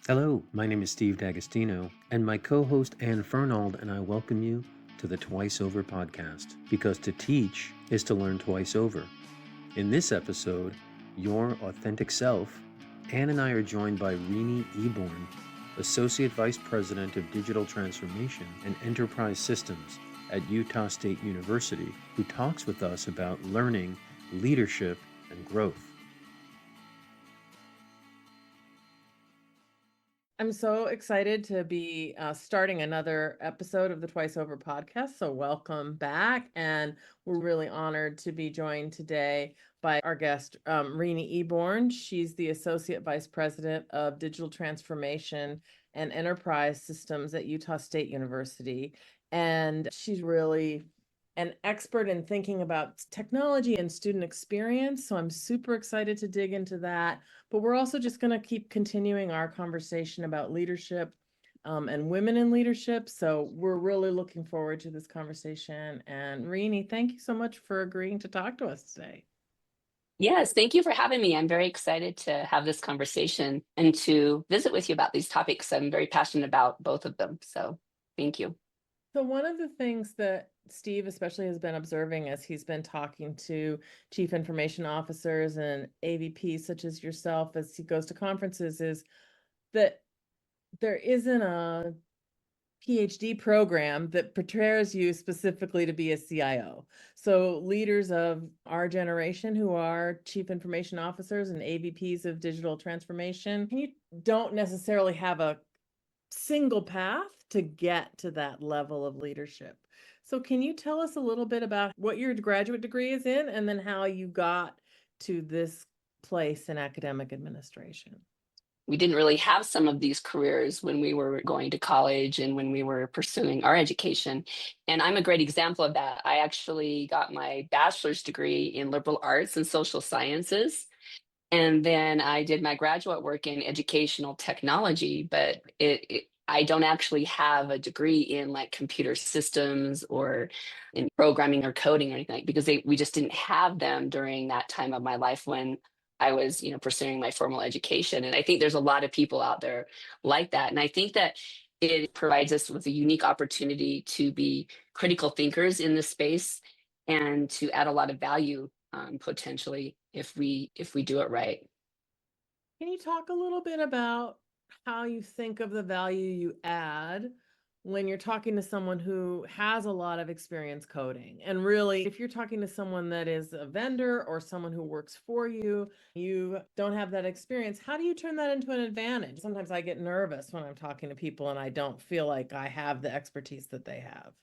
Hello, my name is Steve D'Agostino, and my co-host Ann Fernald and I welcome you to the Twice Over podcast, because to teach is to learn twice over. In this episode, Your Authentic Self, Ann and I are joined by Rene Eborn, Associate Vice President of Digital Transformation and Enterprise Systems at Utah State University, who talks with us about learning, leadership, and growth. I'm so excited to be starting another episode of the Twice Over podcast. So, welcome back. And we're really honored to be joined today by our guest, Rene Eborn. She's the Associate Vice President of Digital Transformation and Enterprise Systems at Utah State University. And she's really an expert in thinking about technology and student experience. So, I'm super excited to dig into that. But we're also just going to keep continuing our conversation about leadership and women in leadership. So we're really looking forward to this conversation. And Rene, thank you so much for agreeing to talk to us today. Yes, thank you for having me. I'm very excited to have this conversation and to visit with you about these topics. I'm very passionate about both of them. So thank you. So one of the things that Steve especially has been observing as he's been talking to chief information officers and AVPs such as yourself as he goes to conferences is that there isn't a PhD program that prepares you specifically to be a CIO. So leaders of our generation who are chief information officers and AVPs of digital transformation, you don't necessarily have a single path to get to that level of leadership. So can you tell us a little bit about what your graduate degree is in and then how you got to this place in academic administration? We didn't really have some of these careers when we were going to college and when we were pursuing our education. And I'm a great example of that. I actually got my bachelor's degree in liberal arts and social sciences. And then I did my graduate work in educational technology, but I don't actually have a degree in like computer systems or in programming or coding or anything because we just didn't have them during that time of my life when I was, pursuing my formal education. And I think there's a lot of people out there like that. And I think that it provides us with a unique opportunity to be critical thinkers in this space and to add a lot of value potentially if we do it right. Can you talk a little bit about how you think of the value you add when you're talking to someone who has a lot of experience coding? And really, if you're talking to someone that is a vendor or someone who works for you, you don't have that experience, how do you turn that into an advantage? Sometimes I get nervous when I'm talking to people and I don't feel like I have the expertise that they have.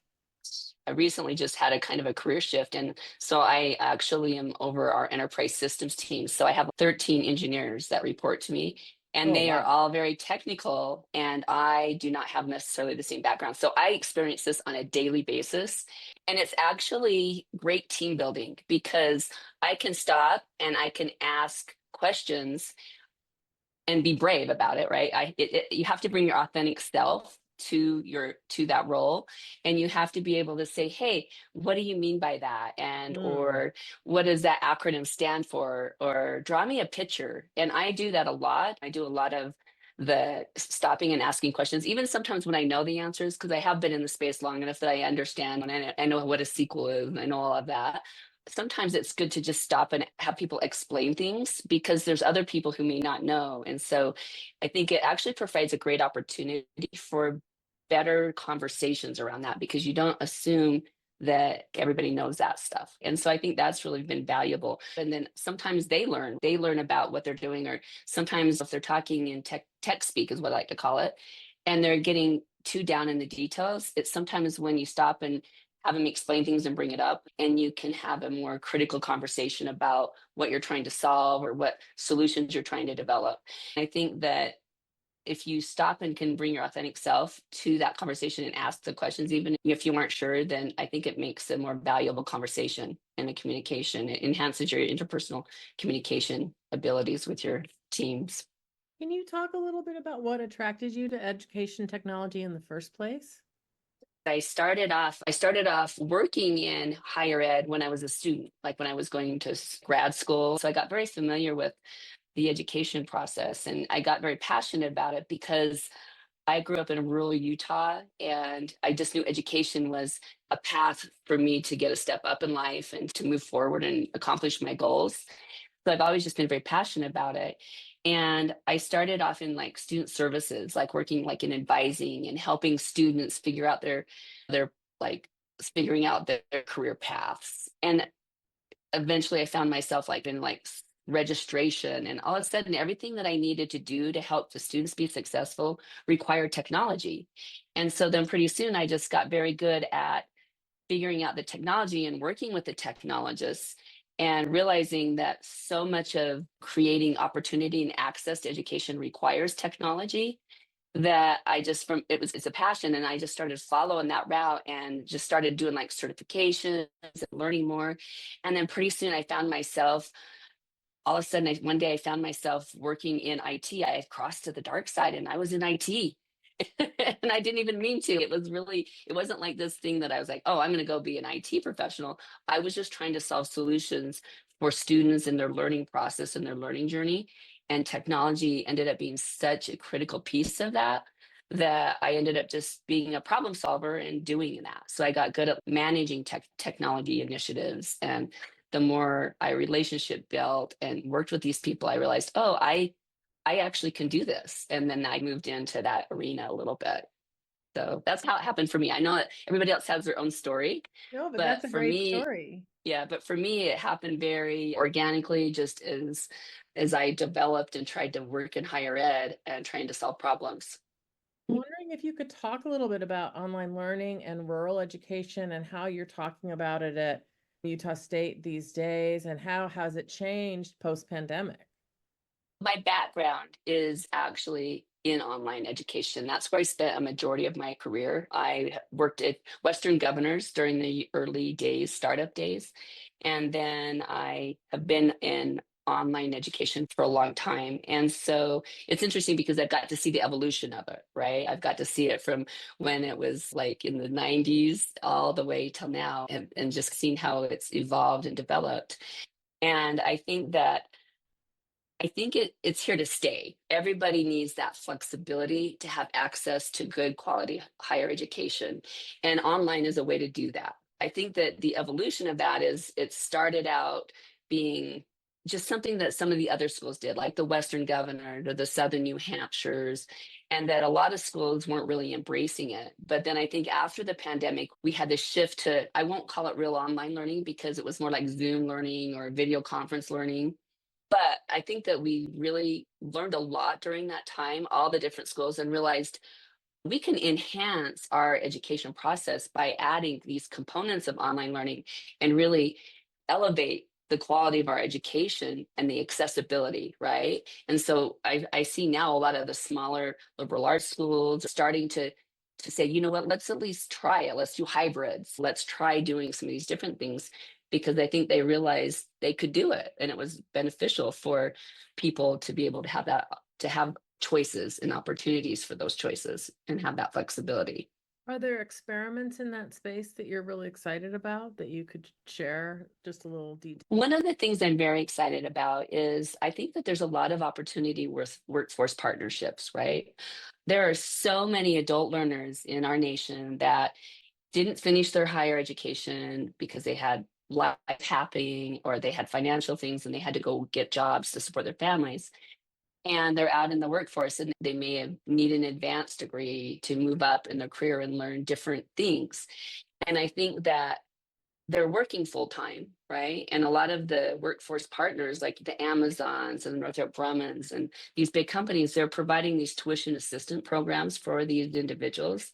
I recently just had a kind of a career shift. And so I actually am over our enterprise systems team. So I have 13 engineers that report to me, and Oh, they are wow. all very technical. And I do not have necessarily the same background. So I experience this on a daily basis. And it's actually great team building because I can stop and I can ask questions and be brave about it, right? You have to bring your authentic self to that role, and you have to be able to say, hey, what do you mean by that? And Mm. or what does that acronym stand for? Or draw me a picture. And I do that a lot. I do a lot of the stopping and asking questions, even sometimes when I know the answers, because I have been in the space long enough that I understand and I know what a SQL is and I know all of that. Sometimes it's good to just stop and have people explain things because there's other people who may not know. And so I think it actually provides a great opportunity for better conversations around that because you don't assume that everybody knows that stuff. And so I think that's really been valuable. And then sometimes they learn about what they're doing, or sometimes if they're talking in tech speak is what I like to call it, and they're getting too down in the details, it's sometimes when you stop and have them explain things and bring it up, and you can have a more critical conversation about what you're trying to solve or what solutions you're trying to develop. I think that if you stop and can bring your authentic self to that conversation and ask the questions, even if you weren't sure, then I think it makes a more valuable conversation and a communication. It enhances your interpersonal communication abilities with your teams. Can you talk a little bit about what attracted you to education technology in the first place? I started off working in higher ed when I was a student, like when I was going to grad school. So I got very familiar with the education process. And I got very passionate about it because I grew up in rural Utah, and I just knew education was a path for me to get a step up in life and to move forward and accomplish my goals. So I've always just been very passionate about it. And I started off in like student services, like working like in advising and helping students figure out their like figuring out their career paths. And eventually I found myself like in like registration, and all of a sudden everything that I needed to do to help the students be successful required technology. And so then pretty soon I just got very good at figuring out the technology and working with the technologists, and realizing that so much of creating opportunity and access to education requires technology, that I just it's a passion, and I just started following that route and just started doing like certifications and learning more. And then pretty soon I found myself, all of a sudden one day I found myself working in IT. I had crossed to the dark side and I was in IT. And I didn't even mean to. It wasn't like this thing that I was like, oh, I'm going to go be an IT professional. I was just trying to solve solutions for students in their learning process and their learning journey. And technology ended up being such a critical piece of that, that I ended up just being a problem solver and doing that. So I got good at managing technology initiatives. And the more I relationship built and worked with these people, I realized, oh, I actually can do this. And then I moved into that arena a little bit. So that's how it happened for me. I know that everybody else has their own story, No, but that's but a for great me, story. yeah, but for me, it happened very organically, just as I developed and tried to work in higher ed and trying to solve problems. I'm wondering if you could talk a little bit about online learning and rural education and how you're talking about it at Utah State these days, and how has it changed post-pandemic? My background is actually in online education. That's where I spent a majority of my career. I worked at Western Governors during the early days, startup days. And then I have been in online education for a long time. And so it's interesting because I've got to see the evolution of it, right? I've got to see it from when it was like in the 90s all the way till now, and just seeing how it's evolved and developed. And I think it's here to stay. Everybody needs that flexibility to have access to good quality higher education. And online is a way to do that. I think that the evolution of that is it started out being just something that some of the other schools did, like the Western Governor or the Southern New Hampshires, and that a lot of schools weren't really embracing it. But then I think after the pandemic, we had this shift to, I won't call it real online learning because it was more like Zoom learning or video conference learning. But I think that we really learned a lot during that time, all the different schools, and realized we can enhance our education process by adding these components of online learning and really elevate the quality of our education and the accessibility, right? And so I see now a lot of the smaller liberal arts schools starting to say, you know what, let's at least try it. Let's do hybrids. Let's try doing some of these different things, because I think they realized they could do it, and it was beneficial for people to be able to have that, to have choices and opportunities for those choices and have that flexibility. Are there experiments in that space that you're really excited about that you could share just a little detail? One of the things I'm very excited about is I think that there's a lot of opportunity with workforce partnerships, right? There are so many adult learners in our nation that didn't finish their higher education because they had life happening, or they had financial things and they had to go get jobs to support their families. And they're out in the workforce, and they may need an advanced degree to move up in their career and learn different things. And I think that they're working full time, right? And a lot of the workforce partners, like the Amazons and Northrop Grumman's and these big companies, they're providing these tuition assistant programs for these individuals,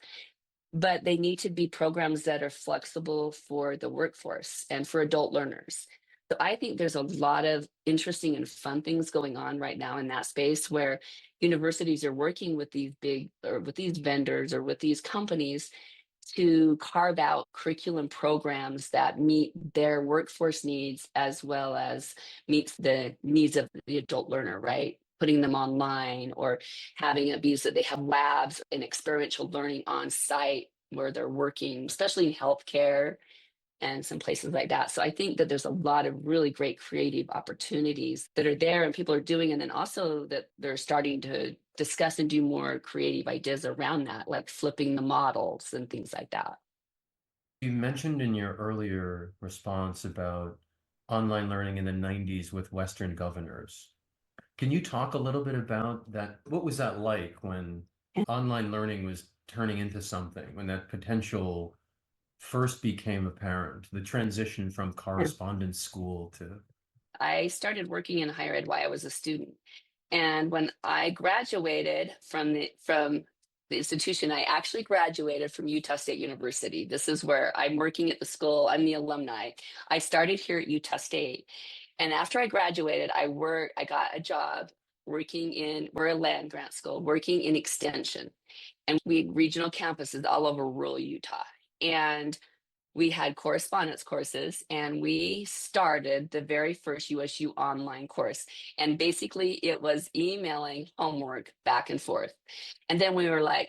but they need to be programs that are flexible for the workforce and for adult learners. So I think there's a lot of interesting and fun things going on right now in that space, where universities are working with these big, or with these vendors or with these companies, to carve out curriculum programs that meet their workforce needs as well as meets the needs of the adult learner, right? Putting them online, or having it be so that they have labs and experiential learning on site where they're working, especially in healthcare. and some places like that. So I think that there's a lot of really great creative opportunities that are there and people are doing. And then also that they're starting to discuss and do more creative ideas around that, like flipping the models and things like that. You mentioned in your earlier response about online learning in the 90s with Western governors. Can you talk a little bit about that? What was that like when online learning was turning into something, when that potential first became apparent, the transition from correspondence school to... I started working in higher ed while I was a student. And when I graduated from the institution, I actually graduated from Utah State University. This is where I'm working at the school. I'm the alumni. I started here at Utah State. And after I graduated, I got a job we're a land grant school, working in extension. And we had regional campuses all over rural Utah. And we had correspondence courses, and we started the very first USU online course. And basically it was emailing homework back and forth. And then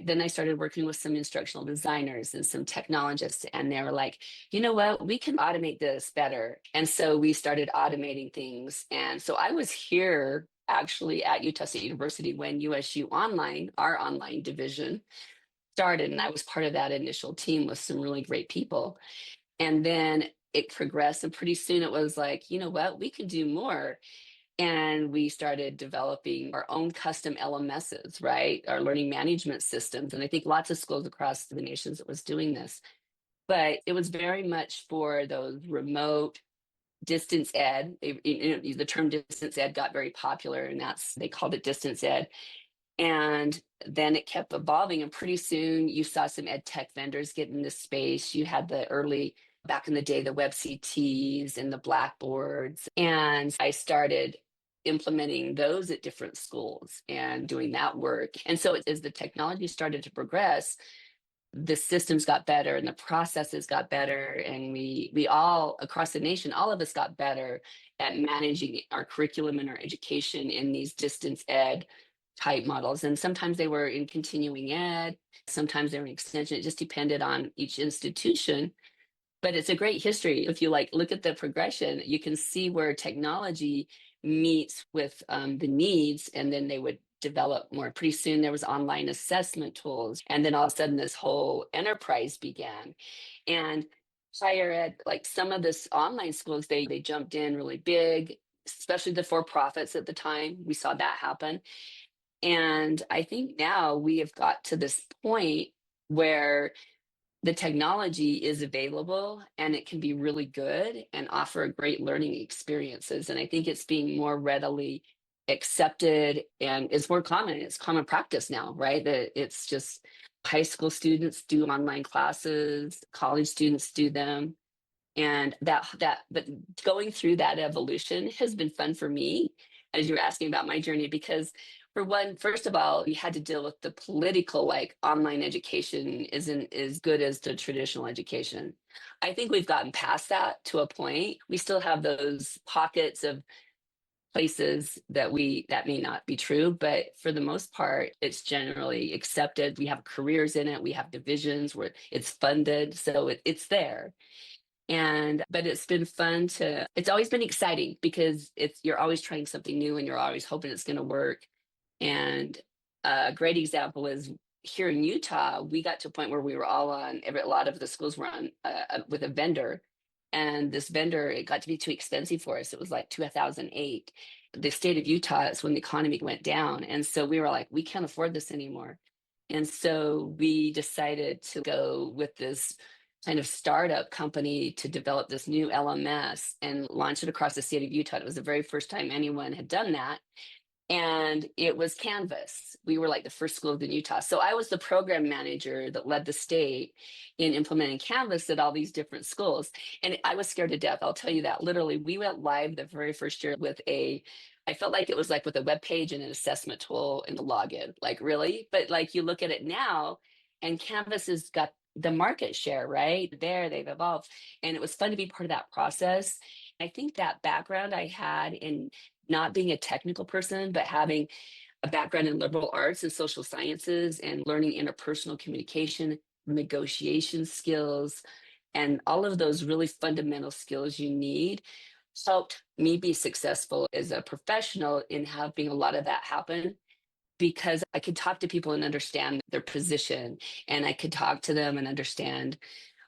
then I started working with some instructional designers and some technologists, and they were like, you know what, we can automate this better. And so we started automating things. And so I was here actually at Utah State University when USU Online, our online division, started. And I was part of that initial team with some really great people. And then it progressed, and pretty soon it was like, you know what, we can do more. And we started developing our own custom LMSs, right? Our learning management systems. And I think lots of schools across the nations that was doing this. But it was very much for those remote distance ed. The term distance ed got very popular, and they called it distance ed. And then it kept evolving, and pretty soon you saw some ed tech vendors get in this space. You had back in the day, the WebCTs and the Blackboards. And I started implementing those at different schools and doing that work. And so as the technology started to progress, the systems got better and the processes got better. And we all across the nation, all of us got better at managing our curriculum and our education in these distance ed type models. And sometimes they were in continuing ed, sometimes they were in extension. It just depended on each institution. But it's a great history. If you look at the progression, you can see where technology meets with the needs, and then they would develop more. Pretty soon there was online assessment tools, and then all of a sudden this whole enterprise began. And higher ed, like some of this online schools, they jumped in really big, especially the for-profits at the time. We saw that happen. And I think now we have got to this point where the technology is available and it can be really good and offer great learning experiences. And I think it's being more readily accepted and it's more common. It's common practice now, right? That it's just high school students do online classes, college students do them. And but going through that evolution has been fun for me, as you were asking about my journey, because for one, first of all, we had to deal with the political, online education isn't as good as the traditional education. I think we've gotten past that to a point. We still have those pockets of places that may not be true, but for the most part, it's generally accepted. We have careers in it. We have divisions where it's funded. So it's there. But it's been fun it's always been exciting because you're always trying something new and you're always hoping it's going to work. And a great example is here in Utah, we got to a point where we were all a lot of the schools were on with a vendor. And this vendor, it got to be too expensive for us. It was like 2008. The state of Utah, it's when the economy went down. And so we were like, we can't afford this anymore. And so we decided to go with this kind of startup company to develop this new LMS and launch it across the state of Utah. It was the very first time anyone had done that. And it was Canvas. We were like the first school in Utah. So I was the program manager that led the state in implementing Canvas at all these different schools. And I was scared to death. I'll tell you that. Literally, we went live the very first year with I felt like it was like with a web page and an assessment tool and the login. Like, really? But you look at it now, and Canvas has got the market share, right? They've evolved. And it was fun to be part of that process. I think that background I had in not being a technical person, but having a background in liberal arts and social sciences and learning interpersonal communication, negotiation skills, And all of those really fundamental skills you need helped me be successful as a professional in having a lot of that happen, because I could talk to people and understand their position, and I could talk to them and understand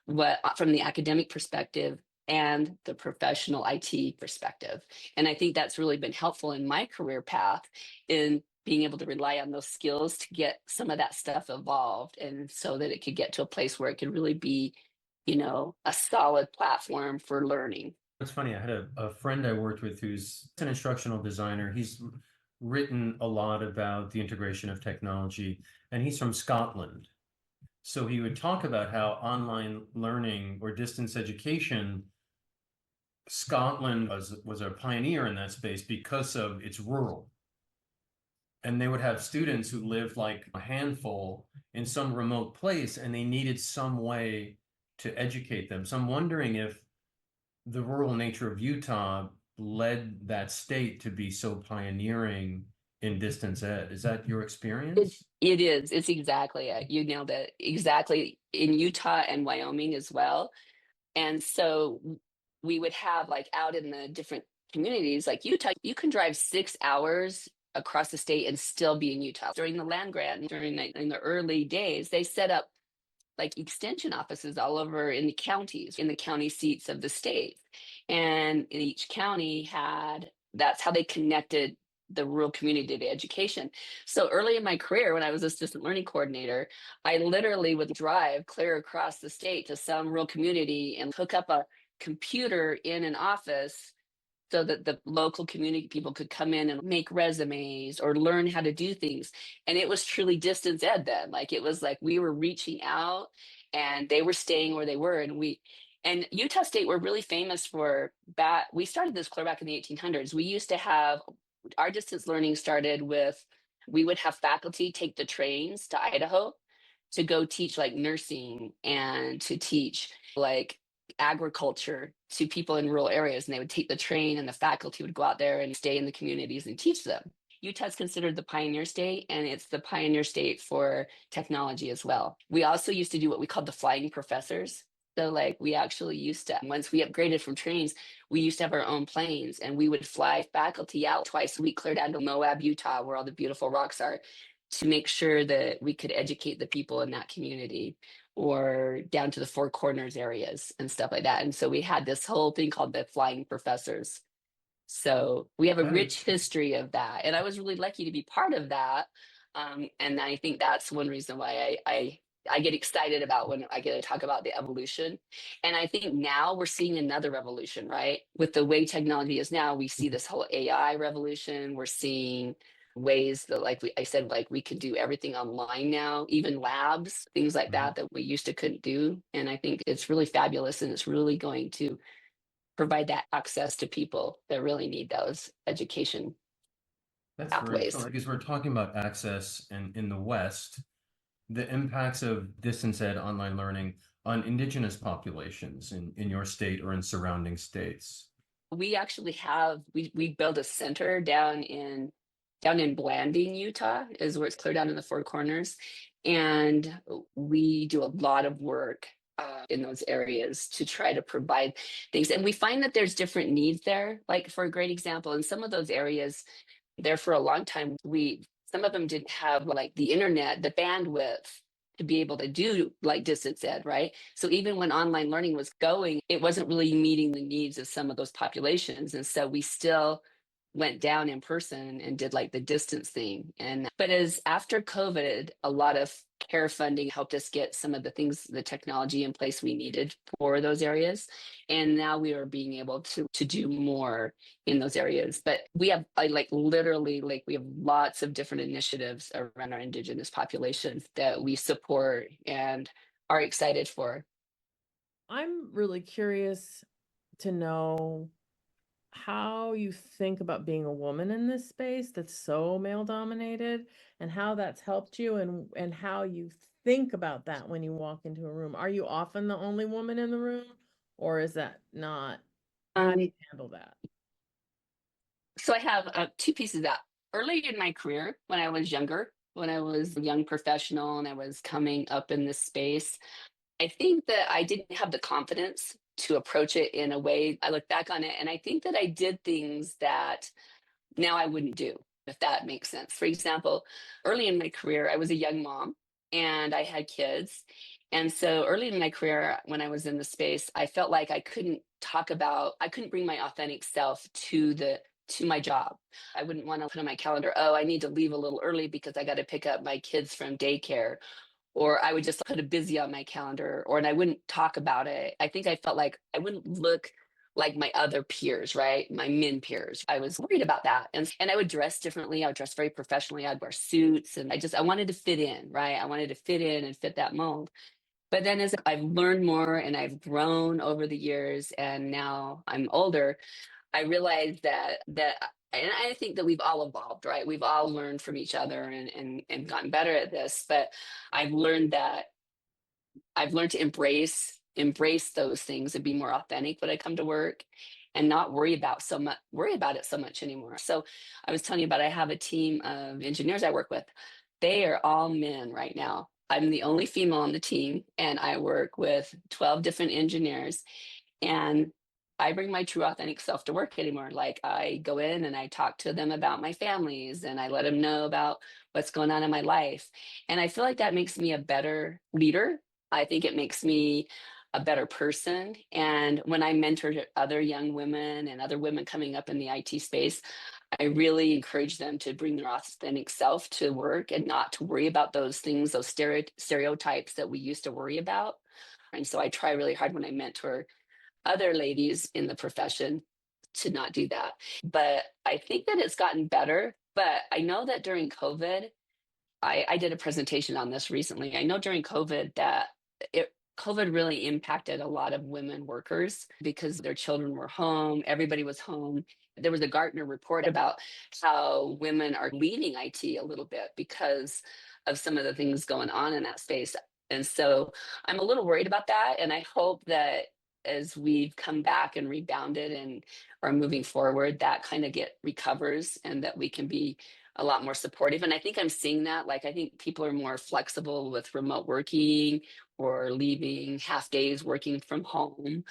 what from the academic perspective and the professional IT perspective. And I think that's really been helpful in my career path in being able to rely on those skills to get some of that stuff evolved, and so that it could get to a place where it could really be, a solid platform for learning. It's funny, I had a friend I worked with who's an instructional designer. He's written a lot about the integration of technology, and he's from Scotland. So he would talk about how online learning or distance education, Scotland was a pioneer in that space because of its rural. And they would have students who lived like a handful in some remote place, and they needed some way to educate them. So I'm wondering if the rural nature of Utah led that state to be so pioneering in distance ed. Is that your It, experience? it is. It's exactly it. You nailed it. Exactly. In Utah and Wyoming as well. And so we would have, like, out in the different communities, like Utah, you can drive 6 hours across the state and still be in Utah. During the land grant, in the early days, they set up like extension offices all over in the counties, in the county seats of the state. And each county had, that's how they connected the rural community to education. So early in my career, when I was assistant learning coordinator, I literally would drive clear across the state to some rural community and hook up a computer in an office so that the local community people could come in and make resumes or learn how to do things. And it was truly distance ed then. Like, it was like we were reaching out and they were staying where they were. And Utah State were really famous for we started this clear back in the 1800s. We used to have our distance learning started with, we would have faculty take the trains to Idaho to go teach like nursing and to teach like agriculture to people in rural areas, and they would take the train and the faculty would go out there and stay in the communities and teach them. Utah's considered the pioneer state, and it's the pioneer state for technology as well. We also used to do what we called the flying professors. So like, we actually used to, once we upgraded from trains, we used to have our own planes, and we would fly faculty out twice a week clear down to Moab, Utah, where all the beautiful rocks are, to make sure that we could educate the people in that community, or down to the Four Corners areas and stuff like that. And so we had this whole thing called the flying professors. So we have a rich history of that. And I was really lucky to be part of that. And I think that's one reason why I get excited about when I get to talk about the evolution. And I think now we're seeing another revolution, right? With the way technology is now, we see this whole AI revolution. We're seeing ways that, like I said, like we could do everything online now, even labs, things like that we used to couldn't do. And I think it's really fabulous, and it's really going to provide that access to people that really need those education That's very pathways. cool. Because we're talking about access and in the West, the impacts of distance ed online learning on indigenous populations in your state or in surrounding states. We actually have, we built a center down in Blanding, Utah, is where it's clear down in the Four Corners. And we do a lot of work in those areas to try to provide things. And we find that there's different needs there. Like, for a great example, in some of those areas, there for a long time, some of them didn't have like the internet, the bandwidth to be able to do like distance ed, right? So even when online learning was going, it wasn't really meeting the needs of some of those populations. And so we still went down in person and did like the distance thing. But as after COVID, a lot of care funding helped us get some of the things, the technology in place we needed for those areas. And now we are being able to do more in those areas. But we have literally, like, we have lots of different initiatives around our indigenous population that we support and are excited for. I'm really curious to know how you think about being a woman in this space that's so male dominated, and how that's helped you, and how you think about that when you walk into a room. Are you often the only woman in the room, or is that not? How do you handle that? So I have two pieces of that. Early in my career, when I was younger, when I was a young professional and I was coming up in this space, I think that I didn't have the confidence to approach it in a way. I look back on it and I think that I did things that now I wouldn't do, if that makes sense. For example, early in my career, I was a young mom and I had kids. And so early in my career, when I was in the space, I felt like I couldn't bring my authentic self to my job. I wouldn't want to put on my calendar, oh, I need to leave a little early because I got to pick up my kids from daycare, or I would just put a busy on my calendar, and I wouldn't talk about it. I think I felt like I wouldn't look like my other peers, right? My men peers. I was worried about that. And I would dress differently. I would dress very professionally. I'd wear suits and I wanted to fit in, right? I wanted to fit in and fit that mold. But then as I've learned more and I've grown over the years and now I'm older, I realized that and I think that we've all evolved, right? We've all learned from each other and gotten better at this. But I've learned that I've learned to embrace those things and be more authentic when I come to work and not worry about it so much anymore. So I was telling you about I have a team of engineers I work with. They are all men right now. I'm the only female on the team and I work with 12 different engineers, and I bring my true authentic self to work anymore. Like I go in and I talk to them about my families and I let them know about what's going on in my life. And I feel like that makes me a better leader. I think it makes me a better person. And when I mentor other young women and other women coming up in the IT space, I really encourage them to bring their authentic self to work and not to worry about those things, those stereotypes that we used to worry about. And so I try really hard when I mentor other ladies in the profession to not do that. But I think that it's gotten better. But I know that during COVID, I did a presentation on this recently. I know during COVID that COVID really impacted a lot of women workers because their children were home, everybody was home. There was a Gartner report about how women are leaving IT a little bit because of some of the things going on in that space. And so I'm a little worried about that. And I hope that as we've come back and rebounded and are moving forward, that kind of recovers and that we can be a lot more supportive. And I think I'm seeing that. Like, I think people are more flexible with remote working or leaving half days working from home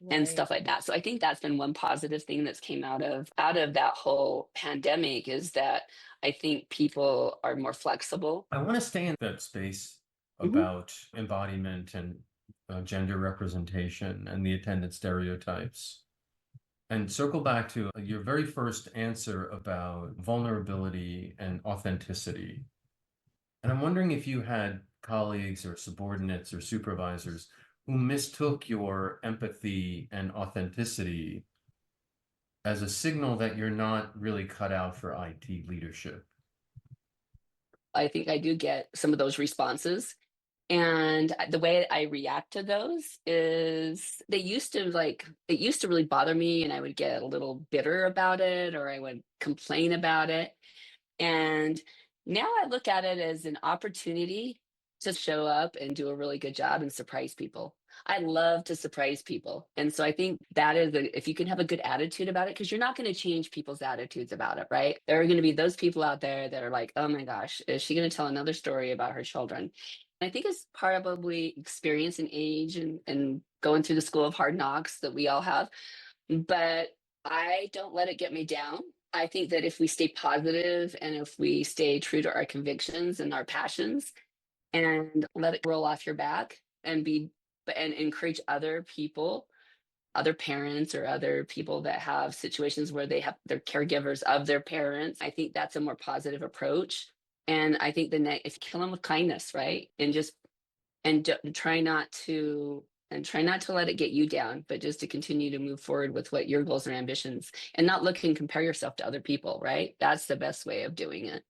and Right. stuff like that. So I think that's been one positive thing that's came out of that whole pandemic, is that I think people are more flexible. I want to stay in that space Mhm. about embodiment and gender representation and the attendant stereotypes. And circle back to your very first answer about vulnerability and authenticity. And I'm wondering if you had colleagues or subordinates or supervisors who mistook your empathy and authenticity as a signal that you're not really cut out for IT leadership. I think I do get some of those responses. And the way I react to those is it used to really bother me and I would get a little bitter about it or I would complain about it. And now I look at it as an opportunity to show up and do a really good job and surprise people. I love to surprise people. And so I think that is if you can have a good attitude about it, because you're not going to change people's attitudes about it, right? There are going to be those people out there that are like, oh my gosh, is she going to tell another story about her children? I think it's probably experience and age and going through the school of hard knocks that we all have. But I don't let it get me down. I think that if we stay positive and if we stay true to our convictions and our passions and let it roll off your back and encourage other people, other parents or other people that have situations where they have their caregivers of their parents, I think that's a more positive approach. And I think if you kill them with kindness, right? And try not to let it get you down, but just to continue to move forward with what your goals and ambitions and not look and compare yourself to other people, right? That's the best way of doing it.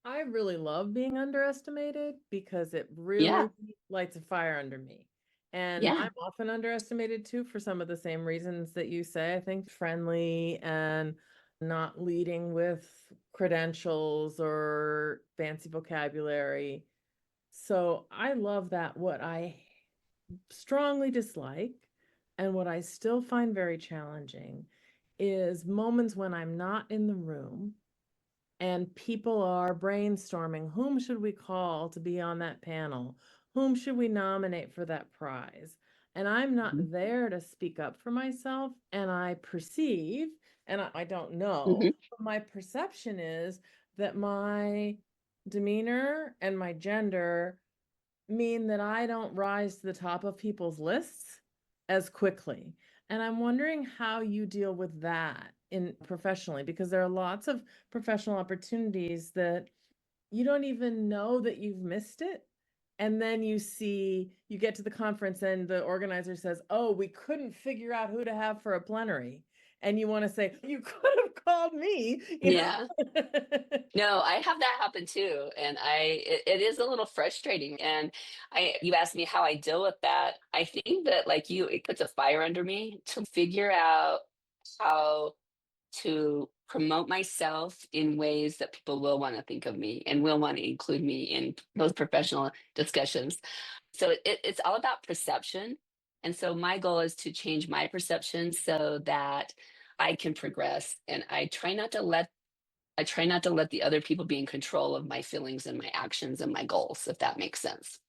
I really love being underestimated because it Yeah. really lights a fire under me. And Yeah. I'm often underestimated too for some of the same reasons that you say. I think friendly and not leading with credentials or fancy vocabulary. So I love that. What I strongly dislike and what I still find very challenging is moments when I'm not in the room and people are brainstorming whom should we call to be on that panel, whom should we nominate for that prize? And I'm not Mhm. there to speak up for myself. And I perceive, and I don't know, Mhm. but my perception is that my demeanor and my gender mean that I don't rise to the top of people's lists as quickly. And I'm wondering how you deal with that in professionally, because there are lots of professional opportunities that you don't even know that you've missed it. And then you get to the conference and the organizer says, "Oh, we couldn't figure out who to have for a plenary." And you want to say, "You could have called me, you Yeah. know." No, I have that happen too. And it is a little frustrating. And you asked me how I deal with that. I think that, like you, it puts a fire under me to figure out how to promote myself in ways that people will want to think of me and will want to include me in those professional discussions. So it's all about perception. And so my goal is to change my perception so that I can progress. And I try not to let the other people be in control of my feelings and my actions and my goals, if that makes sense.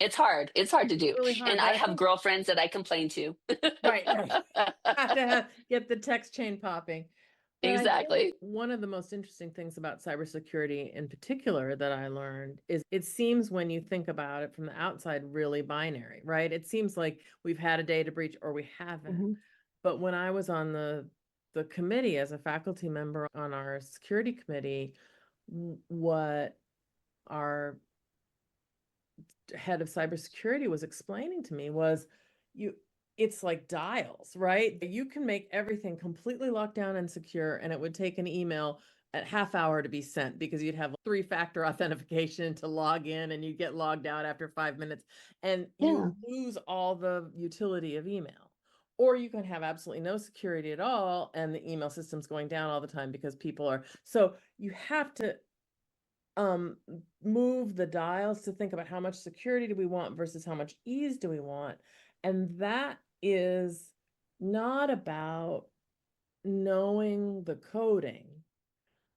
It's hard. It's hard to do. Really And hard, I but I have think girlfriends that I complain to. right. Have to get the text chain popping. But I think Exactly. one of the most interesting things about cybersecurity in particular that I learned is it seems when you think about it from the outside really binary, right? It seems like we've had a data breach or we haven't. Mhm. But when I was on the committee as a faculty member on our security committee, what our head of cybersecurity was explaining to me was you it's like dials, right? You can make everything completely locked down and secure, and it would take an email at half hour to be sent because you'd have three-factor authentication to log in and you get logged out after 5 minutes and Yeah. you lose all the utility of email. Or you can have absolutely no security at all and the email system's going down all the time because people are so you have to um move the dials to think about how much security do we want versus how much ease do we want. And that is not about knowing the coding.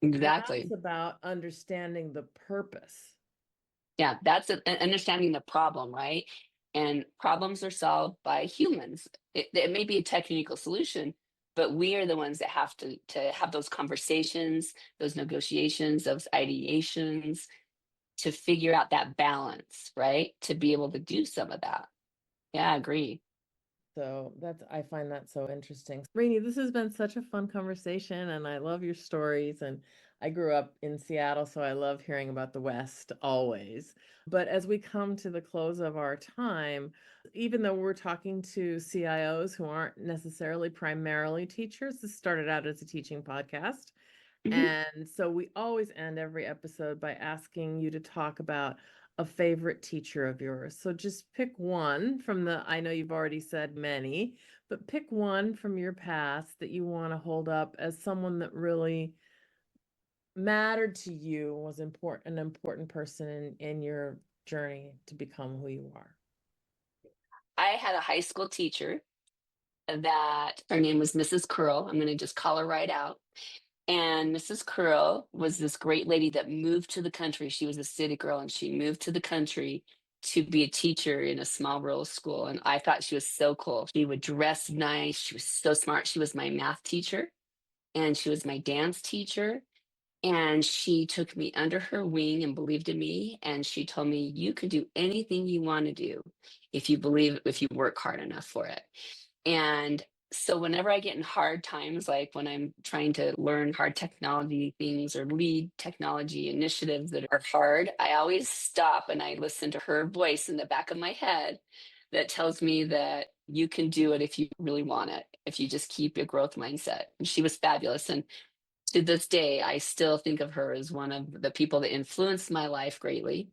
That's Exactly. about understanding the purpose. Yeah, that's understanding the problem, right? And problems are solved by humans. It may be a technical solution, but we are the ones that have to have those conversations, those negotiations, those ideations to figure out that balance, right? To be able to do some of that. Yeah, I agree. So I find that so interesting. Rainey, this has been such a fun conversation and I love your stories. And I grew up in Seattle, so I love hearing about the West always. But as we come to the close of our time, even though we're talking to CIOs who aren't necessarily primarily teachers, this started out as a teaching podcast. Mhm. And so we always end every episode by asking you to talk about a favorite teacher of yours. So just pick one from I know you've already said many, but pick one from your past that you want to hold up as someone that really mattered to you, was an important person in your journey to become who you are. I had a high school teacher that her name was Mrs. Curl. I'm going to just call her right out. And Mrs. Curl was this great lady that moved to the country. She was a city girl and she moved to the country to be a teacher in a small rural school. And I thought she was so cool. She would dress nice. She was so smart. She was my math teacher and she was my dance teacher. And she took me under her wing and believed in me. And she told me, you can do anything you want to do if you work hard enough for it. And so whenever I get in hard times, like when I'm trying to learn hard technology things or lead technology initiatives that are hard, I always stop and I listen to her voice in the back of my head that tells me that you can do it if you really want it, if you just keep your growth mindset. And she was fabulous. And to this day, I still think of her as one of the people that influenced my life greatly.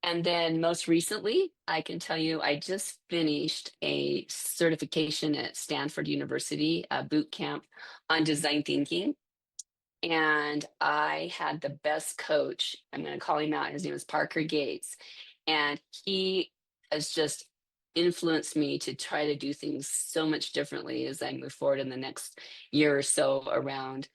And then most recently, I can tell you, I just finished a certification at Stanford University, a boot camp on design thinking. And I had the best coach. I'm going to call him out. His name is Parker Gates. And he has just influenced me to try to do things so much differently as I move forward in the next year or so around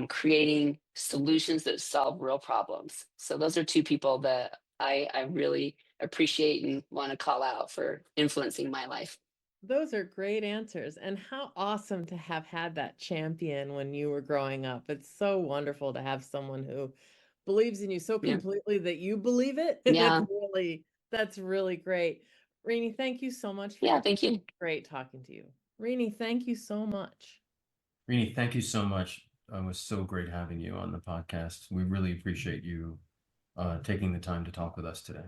creating solutions that solve real problems. So those are two people that I really appreciate and want to call out for influencing my life. Those are great answers. And how awesome to have had that champion when you were growing up. It's so wonderful to have someone who believes in you so Yeah. completely that you believe it. Yeah. That's really great. Rini, thank you so much for Yeah. your Thank you. great talking to you. Rini, thank you so much. Rini, thank you so much. It was so great having you on the podcast. We really appreciate you taking the time to talk with us today.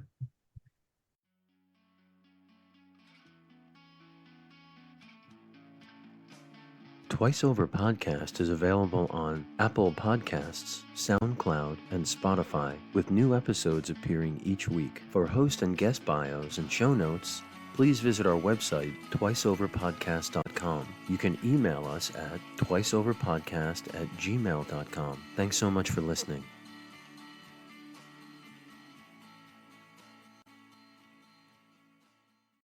Twice Over Podcast is available on Apple Podcasts, SoundCloud, and Spotify, with new episodes appearing each week. For host and guest bios and show notes, please visit our website, twiceoverpodcast.com. You can email us at twiceoverpodcast@gmail.com. Thanks so much for listening.